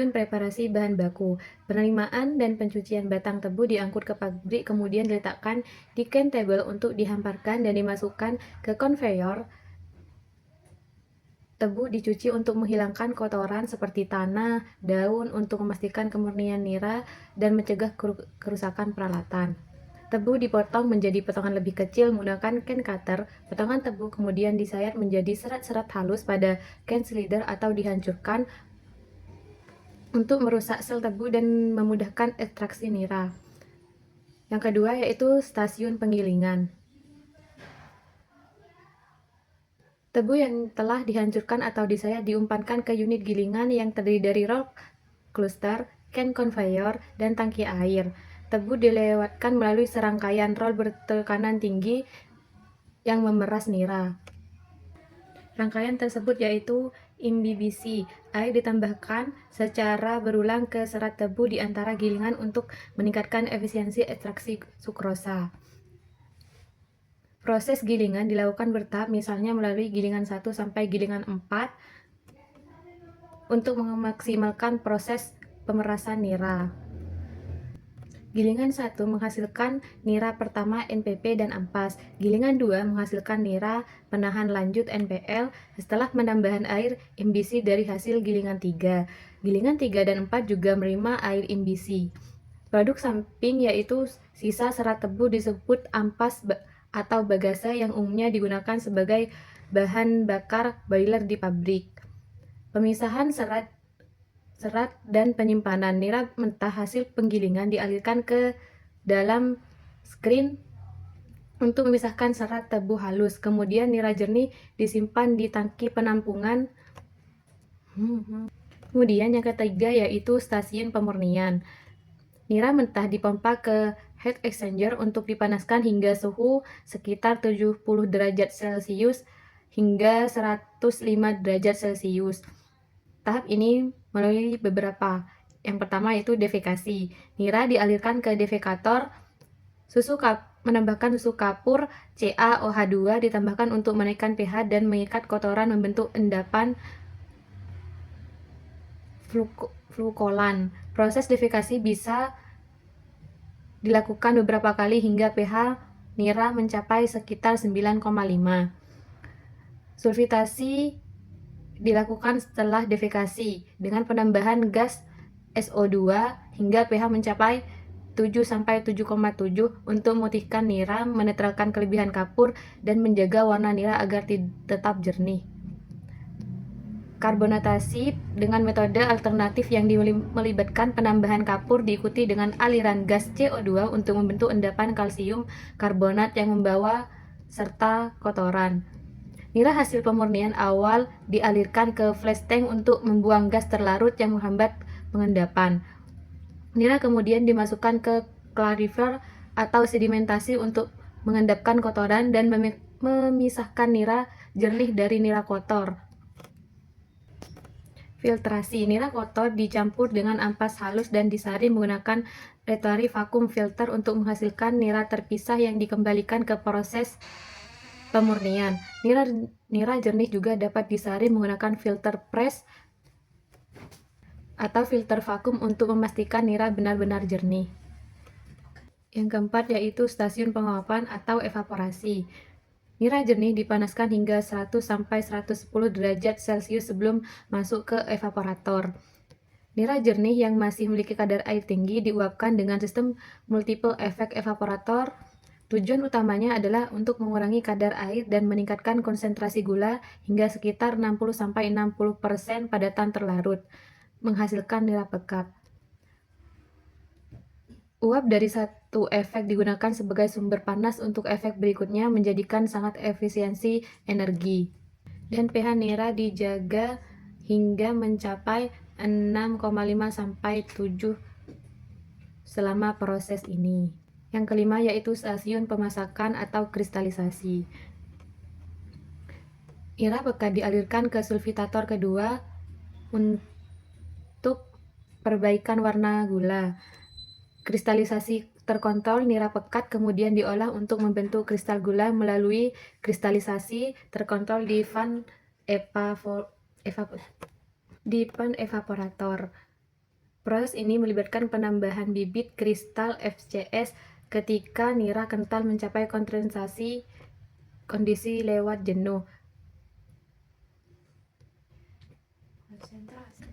Stasiun preparasi bahan baku. Penerimaan dan pencucian batang tebu diangkut ke pabrik, kemudian diletakkan di turntable untuk dihamparkan dan dimasukkan ke konveyor. Tebu dicuci untuk menghilangkan kotoran seperti tanah, daun untuk memastikan kemurnian nira dan mencegah kerusakan peralatan. Tebu dipotong menjadi potongan lebih kecil menggunakan can cutter. Potongan tebu kemudian disayat menjadi serat-serat halus pada can slider atau dihancurkan untuk merusak sel tebu dan memudahkan ekstraksi nira. Yang kedua yaitu stasiun penggilingan. Tebu yang telah dihancurkan atau disayat diumpankan ke unit gilingan yang terdiri dari roll cluster, can conveyor, dan tangki air. Tebu dilewatkan melalui serangkaian roll bertekanan tinggi yang memeras nira. Rangkaian tersebut yaitu imbibisi. Air ditambahkan secara berulang ke serat tebu di antara gilingan untuk meningkatkan efisiensi ekstraksi sukrosa. Proses gilingan dilakukan bertahap, misalnya melalui gilingan 1 sampai gilingan 4 untuk memaksimalkan proses pemerasan nira. Gilingan 1 menghasilkan nira pertama NPP dan ampas. Gilingan 2 menghasilkan nira penahan lanjut NPL setelah penambahan air imbisi dari hasil gilingan 3. Gilingan 3 dan 4 juga menerima air imbisi. Produk samping yaitu sisa serat tebu disebut ampas atau bagasa yang umumnya digunakan sebagai bahan bakar boiler di pabrik. Pemisahan serat dan penyimpanan nira mentah hasil penggilingan dialirkan ke dalam screen untuk memisahkan serat tebu halus. Kemudian nira jernih disimpan di tangki penampungan. Kemudian yang ketiga yaitu stasiun pemurnian. Nira mentah dipompa ke heat exchanger untuk dipanaskan hingga suhu sekitar 70 derajat Celcius hingga 105 derajat Celcius. Tahap ini melalui beberapa. Yang pertama yaitu defekasi. Nira dialirkan ke defekator. Menambahkan susu kapur CaOH2 ditambahkan untuk menaikkan pH dan mengikat kotoran membentuk endapan flukolan. Proses defekasi bisa dilakukan beberapa kali hingga pH nira mencapai sekitar 9,5. Sulfitasi dilakukan setelah defekasi dengan penambahan gas SO2 hingga pH mencapai 7-7,7 untuk memutihkan nira, menetralkan kelebihan kapur, dan menjaga warna nira agar tetap jernih. Karbonatasi dengan metode alternatif yang melibatkan penambahan kapur diikuti dengan aliran gas CO2 untuk membentuk endapan kalsium karbonat yang membawa serta kotoran. Nira hasil pemurnian awal dialirkan ke flash tank untuk membuang gas terlarut yang menghambat pengendapan. Nira kemudian dimasukkan ke clarifier atau sedimentasi untuk mengendapkan kotoran dan memisahkan nira jernih dari nira kotor. Filtrasi. Nira kotor dicampur dengan ampas halus dan disaring menggunakan rotary vacuum filter untuk menghasilkan nira terpisah yang dikembalikan ke proses pemurnian. Nira jernih juga dapat disaring menggunakan filter press atau filter vakum untuk memastikan nira benar-benar jernih. Yang keempat yaitu stasiun penguapan atau evaporasi. Nira jernih dipanaskan hingga 100-110 derajat Celcius sebelum masuk ke evaporator. Nira jernih yang masih memiliki kadar air tinggi diuapkan dengan sistem multiple effect evaporator. Tujuan utamanya adalah untuk mengurangi kadar air dan meningkatkan konsentrasi gula hingga sekitar 60-60% padatan terlarut, menghasilkan nira pekat. Uap dari satu efek digunakan sebagai sumber panas untuk efek berikutnya, menjadikan sangat efisiensi energi. Dan pH nira dijaga hingga mencapai 6,5-7 selama proses ini. Yang kelima yaitu stasiun pemasakan atau kristalisasi. Nira pekat dialirkan ke sulfitator kedua untuk perbaikan warna gula. Kristalisasi terkontrol nira pekat kemudian diolah untuk membentuk kristal gula melalui kristalisasi terkontrol di fan evaporator. Proses ini melibatkan penambahan bibit kristal FCS ketika nira kental mencapai kondensasi kondisi lewat jenuh.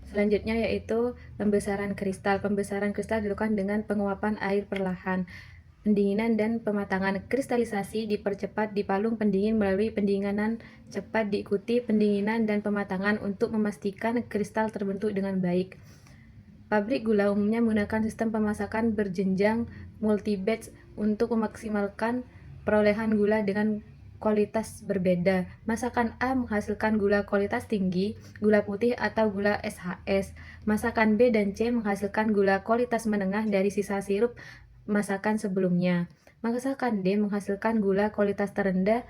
Selanjutnya yaitu pembesaran kristal. Pembesaran kristal dilakukan dengan penguapan air perlahan. Pendinginan dan pematangan. Kristalisasi dipercepat di palung pendingin melalui pendinginan cepat diikuti pendinginan dan pematangan untuk memastikan kristal terbentuk dengan baik. Pabrik gula umumnya menggunakan sistem pemasakan berjenjang multi-batch untuk memaksimalkan perolehan gula dengan kualitas berbeda. Masakan A menghasilkan gula kualitas tinggi, gula putih atau gula SHS. Masakan B dan C menghasilkan gula kualitas menengah dari sisa sirup masakan sebelumnya. Masakan D menghasilkan gula kualitas terendah.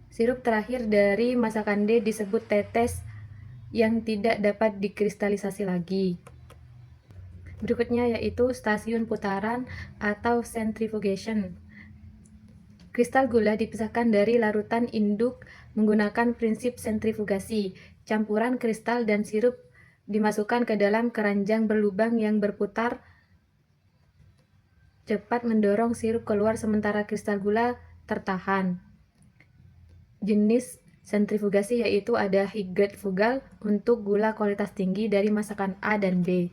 Sirup terakhir dari masakan D disebut tetes yang tidak dapat dikristalisasi lagi. Berikutnya yaitu stasiun putaran atau centrifugation. Kristal gula dipisahkan dari larutan induk menggunakan prinsip sentrifugasi. Campuran kristal dan sirup dimasukkan ke dalam keranjang berlubang yang berputar cepat mendorong sirup keluar sementara kristal gula tertahan. Jenis sentrifugasi yaitu ada high-grade fugal untuk gula kualitas tinggi dari masakan A dan B.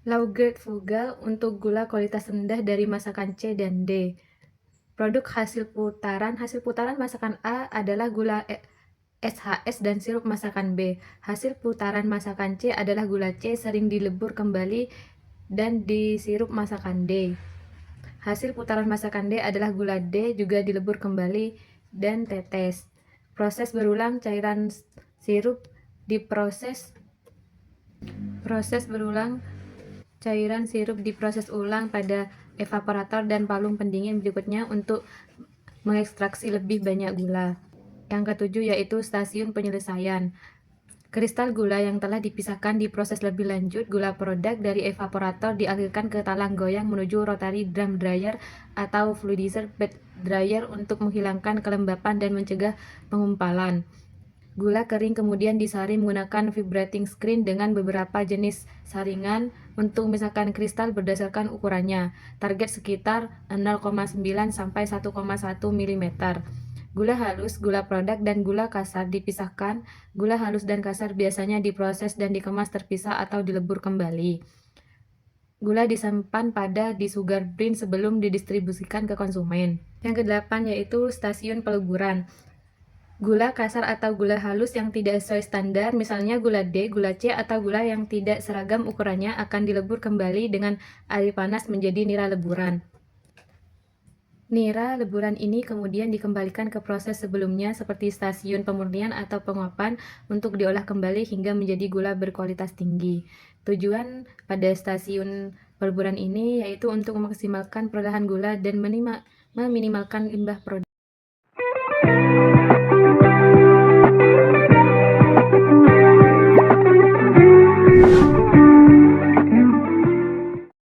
Low-grade fugal untuk gula kualitas rendah dari masakan C dan D. Produk hasil putaran masakan A adalah gula SHS dan sirup masakan B. Hasil putaran masakan C adalah gula C sering dilebur kembali dan disirup masakan D. Hasil putaran masakan D adalah gula D juga dilebur kembali dan tetes. Proses berulang cairan sirup diproses ulang pada evaporator dan palung pendingin berikutnya untuk mengekstraksi lebih banyak gula. Yang ketujuh yaitu stasiun penyelesaian. Kristal gula yang telah dipisahkan diproses lebih lanjut. Gula produk dari evaporator dialirkan ke talang goyang menuju rotary drum dryer atau fluidizer bed dryer untuk menghilangkan kelembapan dan mencegah pengumpalan. Gula kering kemudian disaring menggunakan vibrating screen dengan beberapa jenis saringan untuk memisahkan kristal berdasarkan ukurannya. Target sekitar 0,9 sampai 1,1 mm. Gula halus, gula produk, dan gula kasar dipisahkan. Gula halus dan kasar biasanya diproses dan dikemas terpisah atau dilebur kembali. Gula disimpan pada di sugar bin sebelum didistribusikan ke konsumen. Yang kedelapan yaitu stasiun peleburan. Gula kasar atau gula halus yang tidak sesuai standar, misalnya gula D, gula C, atau gula yang tidak seragam ukurannya akan dilebur kembali dengan air panas menjadi nira leburan. Nira leburan ini kemudian dikembalikan ke proses sebelumnya seperti stasiun pemurnian atau penguapan untuk diolah kembali hingga menjadi gula berkualitas tinggi. Tujuan pada stasiun peleburan ini yaitu untuk memaksimalkan perolehan gula dan meminimalkan limbah produk.